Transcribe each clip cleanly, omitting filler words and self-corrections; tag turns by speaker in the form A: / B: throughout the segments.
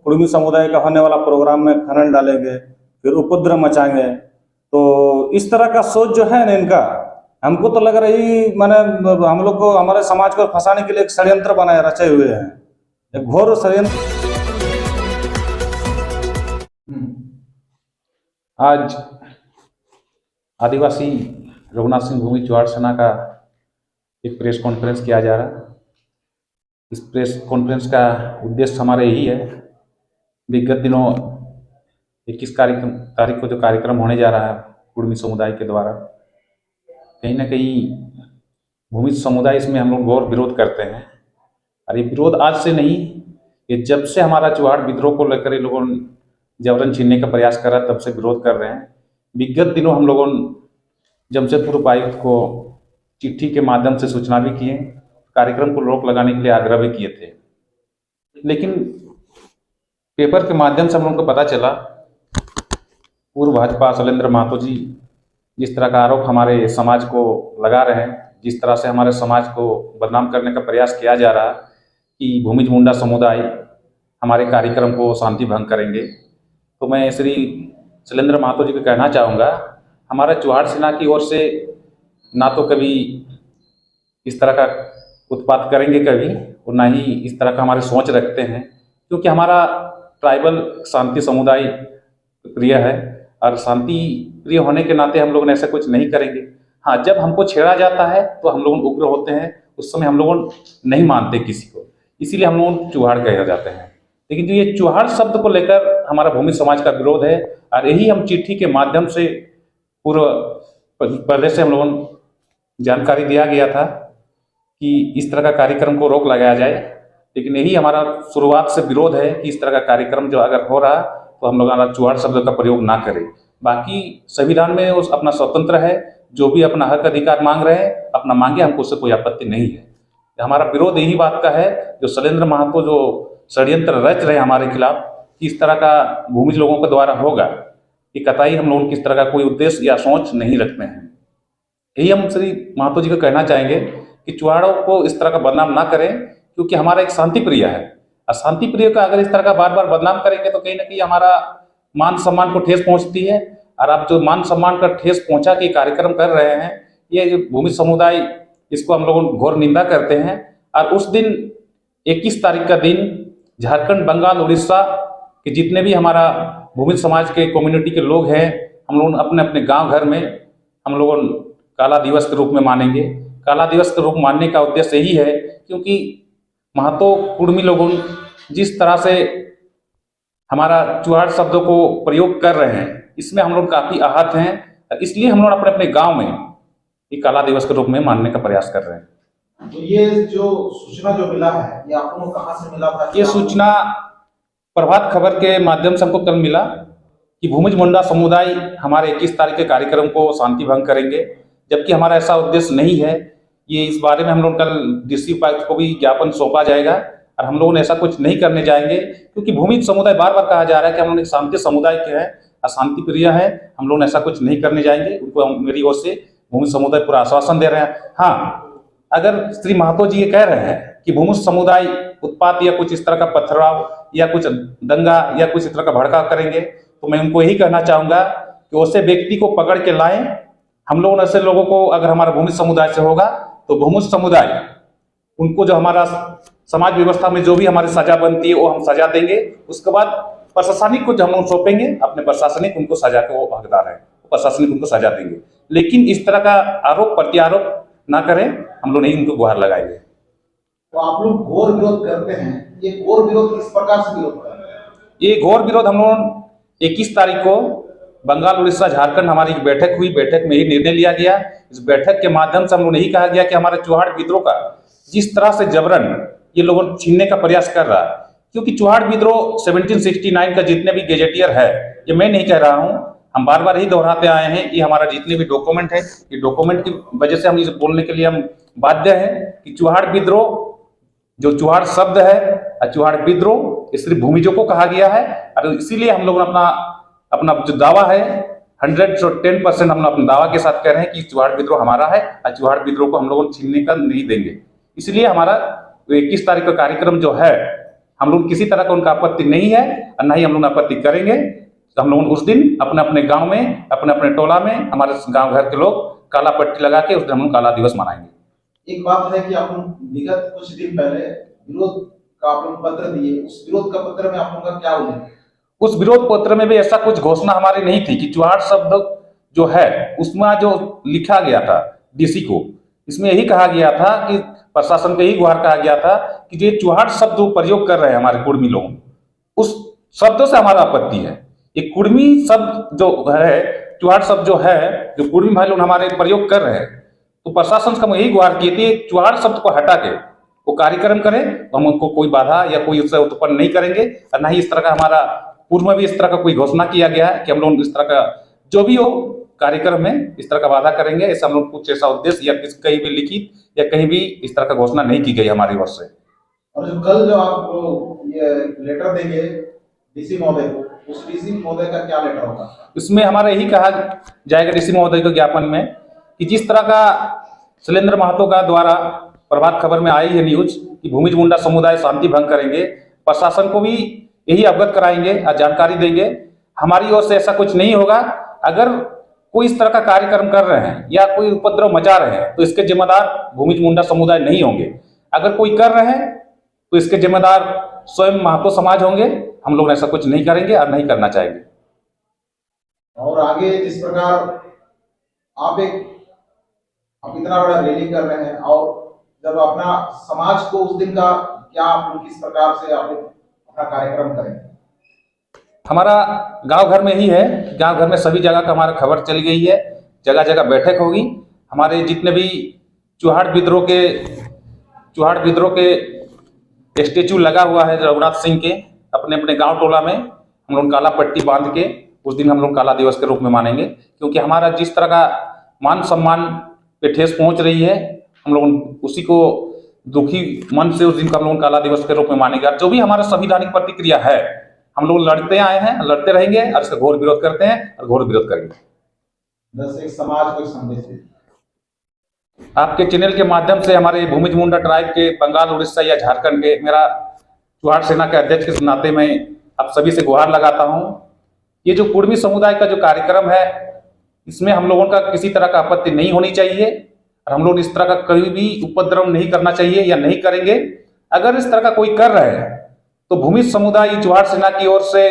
A: कुर्मी समुदाय का होने वाला प्रोग्राम में खनन डालेंगे, फिर उपद्रव मचाएंगे। तो इस तरह का सोच जो है ना इनका, हमको तो लग रही माने हम लोग को, हमारे समाज को फंसाने के लिए एक षड्यंत्र बनाए रचे हुए हैं, एक घोर षड्यंत्र।
B: आज आदिवासी रघुनाथ सिंह भूमि चुहाड़ सेना का एक प्रेस कॉन्फ्रेंस किया जा रहा है। इस प्रेस कॉन्फ्रेंस का उद्देश्य हमारा यही है, विगत दिनों 21 तारीख को जो कार्यक्रम होने जा रहा है कुर्मी समुदाय के द्वारा, कहीं ना कहीं भूमि समुदाय इसमें हम लोग घोर विरोध करते हैं। और ये विरोध आज से नहीं, ये जब से हमारा चुहाड़ विद्रोह को लेकर ये लोगों जबरन छीनने का प्रयास कर रहा है तब से विरोध कर रहे हैं। विगत दिनों हम लोगों जमशेदपुर उपायुक्त को चिट्ठी के माध्यम से सूचना भी किए, कार्यक्रम को रोक लगाने के लिए आग्रह भी किए थे, लेकिन पेपर के माध्यम से हम लोगों को पता चला पूर्व भाजपा शैलेंद्र महतो जी जिस तरह का आरोप हमारे समाज को लगा रहे हैं, जिस तरह से हमारे समाज को बदनाम करने का प्रयास किया जा रहा है कि भूमिज मुंडा समुदाय हमारे कार्यक्रम को शांति भंग करेंगे, तो मैं श्री शैलेंद्र महतो जी को कहना चाहूँगा, हमारा चुहाड़ सेना की ओर से ना तो कभी इस तरह का उत्पात करेंगे कभी, और ना ही इस तरह का हमारे सोच रखते हैं, क्योंकि हमारा ट्राइबल शांति समुदाय प्रिय है और शांति प्रिय होने के नाते हम लोग ऐसा कुछ नहीं करेंगे। हाँ, जब हमको छेड़ा जाता है तो हम लोग उग्र होते हैं, उस समय हम लोग नहीं मानते किसी को, इसीलिए हम लोग चुहाड़ कहे जाते हैं। लेकिन जो ये चुहाड़ शब्द को लेकर हमारा भूमि समाज का विरोध है, और यही हम चिट्ठी के माध्यम से पूर्व पहले से हम लोगों को जानकारी दिया गया था कि इस तरह का कार्यक्रम को रोक लगाया जाए। लेकिन यही हमारा शुरुआत से विरोध है कि इस तरह का कार्यक्रम जो अगर हो रहा तो हम लोग चुहाड़ शब्द का प्रयोग ना करें। बाकी संविधान में उस अपना स्वतंत्र है, जो भी अपना हक अधिकार मांग रहे हैं अपना मांगे, हमको उससे कोई आपत्ति नहीं है। हमारा विरोध यही बात का है, जो शैलेंद्र महतो जो षड्यंत्र रच रहे हैं हमारे खिलाफ कि इस तरह का भूमिज लोगों के द्वारा होगा, ये कतई हम लोग किस तरह का कोई उद्देश्य या सोच नहीं रखते हैं। यही हम श्री महतो जी को कहना चाहेंगे कि चुहाड़ों को इस तरह का बदनाम ना करें, क्योंकि हमारा एक शांति प्रिय है, और शांति प्रिय का अगर इस तरह का बार बार बदनाम करेंगे तो कहीं ना कहीं हमारा मान सम्मान को ठेस पहुंचती है। और आप जो मान सम्मान का ठेस पहुंचा के कार्यक्रम कर रहे हैं, ये भूमि समुदाय इसको हम लोग घोर निंदा करते हैं। और उस दिन 21 तारीख का दिन झारखंड, बंगाल, उड़ीसा के जितने भी हमारा भूमि समाज के कम्युनिटी के लोग हैं, हम लोग अपने अपने गांव घर में हम लोग काला दिवस के रूप में मानेंगे। काला दिवस के रूप मानने का उद्देश्य यही है क्योंकि महतो कुर्मी लोगों जिस तरह से हमारा चुहाड़ शब्दों को प्रयोग कर रहे हैं, इसमें हम लोग काफ़ी आहत हैं, इसलिए हम लोग अपने अपने गांव में ये काला दिवस के रूप में मानने का प्रयास कर रहे हैं।
C: तो ये जो सूचना जो मिला है, ये आपको कहाँ से मिला था?
B: ये सूचना प्रभात खबर के माध्यम से हमको कल मिला कि भूमिज मुंडा समुदाय हमारे 21 तारीख के कार्यक्रम को शांति भंग करेंगे, जबकि हमारा ऐसा उद्देश्य नहीं है। ये इस बारे में हम लोग कल डीसी उपायुक्त को भी ज्ञापन सौंपा जाएगा, और हम लोग ऐसा कुछ नहीं करने जाएंगे, क्योंकि भूमिज समुदाय बार बार कहा जा रहा है कि हम लोग शांति समुदाय के हैं, अशांति प्रिय है, हम लोग ऐसा कुछ नहीं करने जाएंगे। उनको मेरी ओर से भूमि समुदाय पूरा आश्वासन दे रहे हैं। हाँ, अगर श्री महतो जी ये कह रहे हैं कि भूमि समुदाय उत्पात या कुछ इस तरह का पथराव या कुछ दंगा या कुछ इस तरह का भड़काव करेंगे, तो मैं उनको यही कहना चाहूँगा कि उसे व्यक्ति को पकड़ के लाएं। हम लोग ऐसे लोगों को अगर हमारा भूमि समुदाय से होगा तो भूमि समुदाय उनको जो हमारा समाज व्यवस्था में जो भी हमारी सजा बनती है वो हम सजा देंगे। उसके बाद प्रशासनिक को जो हम लोग सौंपेंगे, अपने प्रशासनिक उनको सजा के वो हकदार है, प्रशासनिक उनको सजा देंगे। लेकिन इस तरह का आरोप प्रत्यारोप ना करें, हम लोग नहीं उनको गुहार लगाएंगे।
C: तो आप लोग घोर विरोध करते हैं, ये घोर विरोध किस प्रकार से विरोध कर रहे हैं?
B: ये घोर विरोध हम लोग 21 तारीख को बंगाल, उड़ीसा, झारखंड हमारी एक बैठक हुई, बैठक में ही निर्णय लिया गया। इस बैठक के माध्यम से हम लोग यही कहा गया कि हमारे चुहाड़ विद्रोह का जिस तरह से जबरन ये लोगों छीनने का प्रयास कर रहा है, क्योंकि चुहाड़ विद्रोह 1769 का जितने भी गेजेटियर है, ये मैं नहीं कह रहा हूँ, हम बार बार ही दोहराते आए हैं, ये हमारा जितने भी डॉक्यूमेंट है, ये डॉक्यूमेंट की वजह से हम इसे बोलने के लिए हम बाध्य हैं कि चुहाड़ विद्रोह जो चुहाड़ शब्द है, चुहाड़ विद्रोह ये सिर्फ भूमिजों को कहा गया है। और इसीलिए हम लोग अपना जो दावा है 110% हम अपने दावा के साथ कह रहे हैं कि चुहाड़ विद्रोह हमारा है, और चुहाड़ विद्रोह को हम लोग छीनने का नहीं देंगे। इसलिए हमारा 21 तारीख का कार्यक्रम जो है हम लोग किसी तरह का उनका आपत्ति नहीं है और ना ही हम लोग आपत्ति करेंगे। तो हम लोग उस दिन अपने अपने गांव में, अपने अपने टोला में, हमारे गांव घर के लोग काला पट्टी लगा के उस दिन हम लोग काला दिवस मनाएंगे।
C: एक बात है कि आप लोग विगत कुछ दिन पहले विरोध का आप लोग पत्र दिए, उस विरोध का पत्र में आप लोगों का क्या उल्लेख है?
B: उस विरोध पत्र में भी ऐसा कुछ घोषणा हमारी नहीं थी कि चुहाड़ शब्द जो है उसमें जो लिखा गया था डीसी को, इसमें यही कहा गया था कि प्रशासन को यही गुहार कहा गया था कि जो चुहाड़ शब्द प्रयोग कर रहे हैं हमारे कुर्मी लोग, उस शब्दों से हमारा आपत्ति है। ये कुर्मी शब्द जो है, चुहाड़ शब्द जो है, जो कुर्मी भाई लोग हमारे प्रयोग कर रहे हैं, तो प्रशासन का हम यही गुहार किए थे चुहाड़ शब्द को हटा के वो कार्यक्रम करें, हम उनको कोई बाधा या कोई उससे उत्पन्न नहीं करेंगे। और ना ही इस तरह का हमारा पूर्व में भी इस तरह का कोई घोषणा किया गया है कि हम लोग इस तरह का जो भी हो कार्यक्रम में इस तरह का वादा करेंगे। ऐसा हम लोग कुछ ऐसा उद्देश्य या कहीं भी लिखित या कहीं भी इस तरह का घोषणा नहीं की गई हमारी ओर से।
C: और जो कल जो आप ये लेटर देंगे डीसी महोदय को, उस डीसी महोदय का क्या लेटर होगा?
B: इसमें हमारा यही कहा जाएगा डीसी महोदय के ज्ञापन में कि जिस तरह का शैलेंद्र महतो का द्वारा प्रभात खबर में आई है न्यूज कि भूमिज मुंडा समुदाय शांति भंग करेंगे, प्रशासन को भी यही अवगत कराएंगे और जानकारी देंगे। हमारी ओर से ऐसा कुछ नहीं होगा। अगर कोई इस तरह का कार्यक्रम कर रहे हैं या कोई उपद्रव मचा रहे हैं तो इसके जिम्मेदार भूमिज मुंडा समुदाय नहीं होंगे। अगर कोई कर रहे हैं तो इसके जिम्मेदार स्वयं महतो समाज होंगे। हम लोग ऐसा कुछ नहीं करेंगे और नहीं करना चाहेंगे।
C: और आगे जिस प्रकार आप इतना बड़ा रैली कर रहे हैं और जब अपना समाज को उस दिन का क्या आप लोग किस प्रकार से आप लोग अपना कार्यक्रम करेंगे?
B: हमारा गांव घर में ही है, गांव घर में सभी जगह का हमारा खबर चली गई है, जगह जगह बैठक होगी। हमारे जितने भी चुहाड़ विद्रोह के स्टेचू लगा हुआ है रघुनाथ सिंह के अपने अपने गांव टोला में, हम लोग काला पट्टी बांध के उस दिन हम लोग काला दिवस के रूप में मानेंगे। क्योंकि हमारा जिस तरह का मान सम्मान पे ठेस पहुंच रही है, हम लोग उसी को दुखी मन से उस दिन का हम लोग काला दिवस के रूप में मानेंगे। और जो भी हमारा संवैधानिक प्रतिक्रिया है, हम लोग लड़ते आए हैं, लड़ते रहेंगे और इसका घोर विरोध करते हैं और घोर विरोध करेंगे।
C: बस एक समाज को संदेश दीजिए।
B: आपके चैनल के माध्यम से हमारे भूमिज मुंडा ट्राइब के बंगाल, उड़ीसा या झारखंड के मेरा चुहाड़ सेना के अध्यक्ष के नाते मैं आप सभी से गुहार लगाता हूं। ये जो कुर्मी समुदाय का जो कार्यक्रम है, इसमें हम लोगों का किसी तरह का आपत्ति नहीं होनी चाहिए और हम लोग इस तरह का कभी भी उपद्रव नहीं करना चाहिए या नहीं करेंगे। अगर इस तरह का कोई कर रहे हैं तो भूमिज समुदाय चुहाड़ सेना की ओर से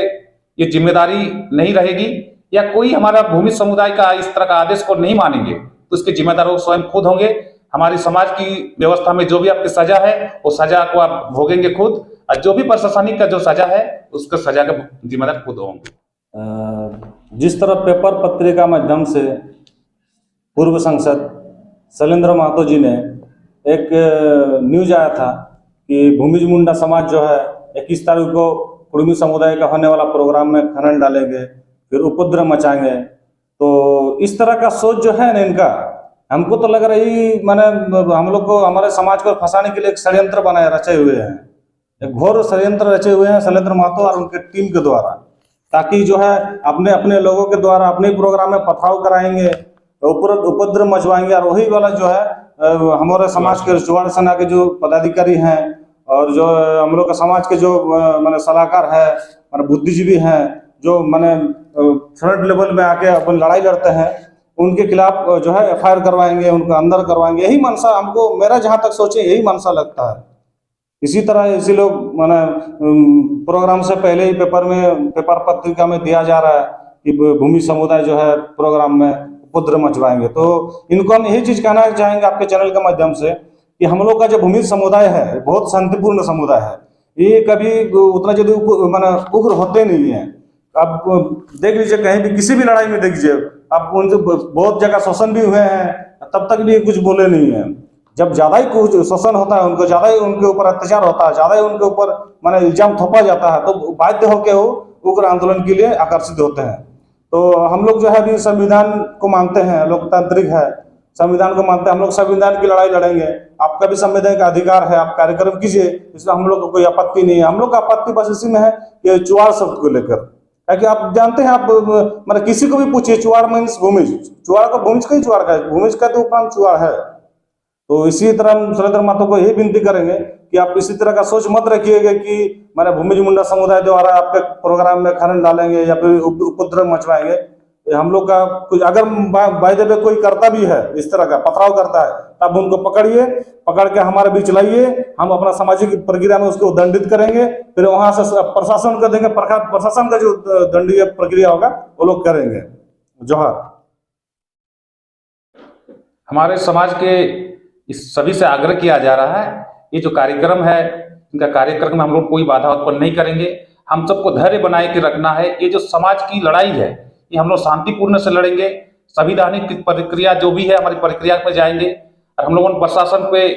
B: ये जिम्मेदारी नहीं रहेगी, या कोई हमारा भूमिज समुदाय का इस तरह का आदेश को नहीं मानेंगे तो इसके जिम्मेदार वो स्वयं खुद होंगे। हमारी समाज की व्यवस्था में जो भी आपकी सजा है वो सजा को आप भोगेंगे खुद, और जो भी प्रशासनिक का जो सजा है उसका सजा का जिम्मेदार खुद होंगे।
A: जिस तरह पेपर पत्रिका माध्यम से पूर्व सांसद शैलेंद्र महतो जी ने एक न्यूज आया था कि भूमिज मुंडा समाज जो है 21 तारीख को कुर्मी समुदाय का होने वाला प्रोग्राम में खनन डालेंगे, फिर उपद्रव मचाएंगे। तो इस तरह का सोच जो है ना इनका, हमको तो लग रही माने हम लोग को, हमारे समाज को फंसाने के लिए एक षड्यंत्र बनाए रचे हुए हैं, एक घोर षड्यंत्र रचे हुए हैं शैलेंद्र महतो और उनके टीम के द्वारा, ताकि जो है अपने अपने लोगों के द्वारा अपने प्रोग्राम में पथराव कराएंगे, उपद्रव मचवाएंगे। और वही वाला जो है हमारे समाज के चुहाड़ सेना के जो पदाधिकारी हैं और जो हम लोग के समाज के जो माने सलाहकार है, माने बुद्धिजीवी हैं, जो माने फ्रंट लेवल में आके अपन लड़ाई लड़ते हैं, उनके खिलाफ जो है एफआईआर करवाएंगे, उनको अंदर करवाएंगे। यही मनसा हमको, मेरा जहाँ तक सोचे यही मनसा लगता है। इसी तरह इसी लोग माने प्रोग्राम से पहले ही पेपर पत्रिका में दिया जा रहा है कि भूमि समुदाय जो है प्रोग्राम में उपद्रव मचवाएंगे। तो इनको हम यही चीज कहना चाहेंगे आपके चैनल के माध्यम से कि हम लोग का जो भूमि समुदाय है बहुत शांतिपूर्ण समुदाय है, ये कभी उतना जल्दी माने उग्र होते नहीं है। आप देख लीजिए, कहीं भी किसी भी लड़ाई में देख लीजिए, आप उनसे बहुत जगह शोषण भी हुए हैं, तब तक भी कुछ बोले नहीं है। जब ज्यादा ही कुछ शोषण होता है, उनको ज्यादा ही उनके ऊपर अत्याचार होता है, ज्यादा ही उनके ऊपर माने इल्जाम थोपा जाता है, तो बाध्य होकर वो उग्र आंदोलन के लिए आकर्षित होते हैं। तो हम लोग जो है अभी संविधान को मानते हैं, लोकतांत्रिक है, संविधान को मानते हैं, हम लोग संविधान की लड़ाई लड़ेंगे। आपका भी संविधान का अधिकार है, आप कार्यक्रम कीजिए, इसमें हम लोग को कोई आपत्ति नहीं है। हम लोग का आपत्ति बस इसी में है कि चुहाड़ शब्द को लेकर, क्योंकि आप जानते हैं, आप मतलब किसी को भी पूछिए चुहाड़ मीन्स भूमिज, चुहाड़ का भूमिज का ही चुहाड़ का है, भूमिज का तो उपनाम चुहाड़ है। तो इसी तरह हम सुरेंद्र महतो को यही विनती करेंगे कि आप इसी तरह का सोच मत रखिएगा कि मैंने भूमिज मुंडा समुदाय द्वारा आपके प्रोग्राम में खनन डालेंगे या फिर उपद्रव मचवाएंगे। हम लोग का कुछ अगर बाय द वे कोई करता भी है इस तरह का पथराव करता है, तब उनको पकड़िए, पकड़ के हमारे बीच लाइए, हम अपना सामाजिक प्रक्रिया में उसको दंडित करेंगे, फिर वहां से प्रशासन कर देंगे, प्रशासन का जो दंडीय प्रक्रिया होगा वो लोग करेंगे। जोहार।
B: हमारे समाज के इस सभी से आग्रह किया जा रहा है, ये जो कार्यक्रम है इनका कार्यक्रम में हम लोग कोई बाधा उत्पन्न नहीं करेंगे। हम सबको धैर्य बनाए के रखना है। ये जो समाज की लड़ाई है ये हम लोग शांतिपूर्ण से लड़ेंगे। संवैधानिक प्रक्रिया जो भी है हमारी प्रक्रिया पे जाएंगे और हम लोगों को प्रशासन पे,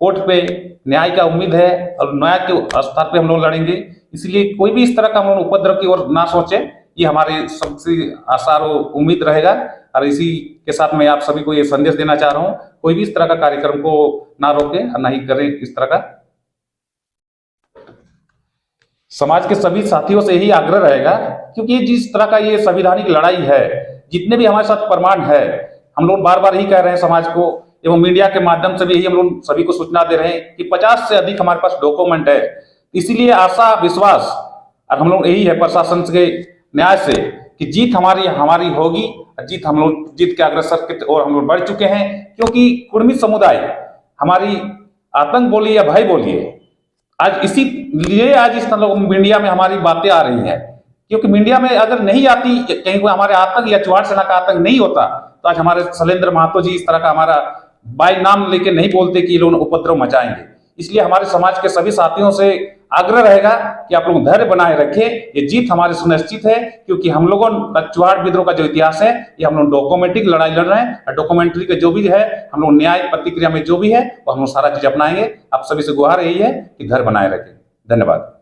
B: कोर्ट पे न्याय का उम्मीद है और न्याय के स्तर पे हम लोग लड़ेंगे। इसलिए कोई भी इस तरह का हम लोग उपद्रव की ओर ना सोचे, ये हमारे सबसे आशा और उम्मीद रहेगा। और इसी के साथ मैं आप सभी को ये संदेश देना चाह रहा हूँ, कोई भी इस तरह का कार्यक्रम को ना रोके और ना ही करे इस तरह का। समाज के सभी साथियों से यही आग्रह रहेगा, क्योंकि जिस तरह का ये संवैधानिक लड़ाई है, जितने भी हमारे साथ प्रमाण है, हम लोग बार बार यही कह रहे हैं समाज को एवं मीडिया के माध्यम से भी यही हम लोग सभी को सूचना दे रहे हैं कि 50 से अधिक हमारे पास डॉक्यूमेंट है। इसीलिए आशा विश्वास और हम लोग यही है प्रशासन के न्याय से कि जीत हमारी होगी। जीत हम लोग जीत के अग्रसर की ओर हम लोग बढ़ चुके हैं, क्योंकि कुर्मी समुदाय हमारी आतंक बोलिए या भय बोलिए, आज इसीलिए आज इस तरह मीडिया में हमारी बातें आ रही हैं। क्योंकि मीडिया में अगर नहीं आती, कहीं कोई हमारे आतंक या चुहाड़ सेना का आतंक नहीं होता, तो आज हमारे शैलेंद्र महतो जी इस तरह का हमारा बाय नाम लेके नहीं बोलते कि ये लोग उपद्रव मचाएंगे। इसलिए हमारे समाज के सभी साथियों से आग्रह रहेगा कि आप लोग धैर्य बनाए रखें। ये जीत हमारी सुनिश्चित है, क्योंकि हम लोगों का चुहाड़ विद्रोह का जो इतिहास है ये हम लोग डॉक्यूमेंट्री लड़ाई लड़ रहे हैं और डॉक्यूमेंट्री का जो भी है हम लोग न्याय प्रतिक्रिया में जो भी है वो हम लोग सारा चीज अपनाएंगे। आप सभी से गुहार यही है कि धैर्य बनाए रखें। धन्यवाद।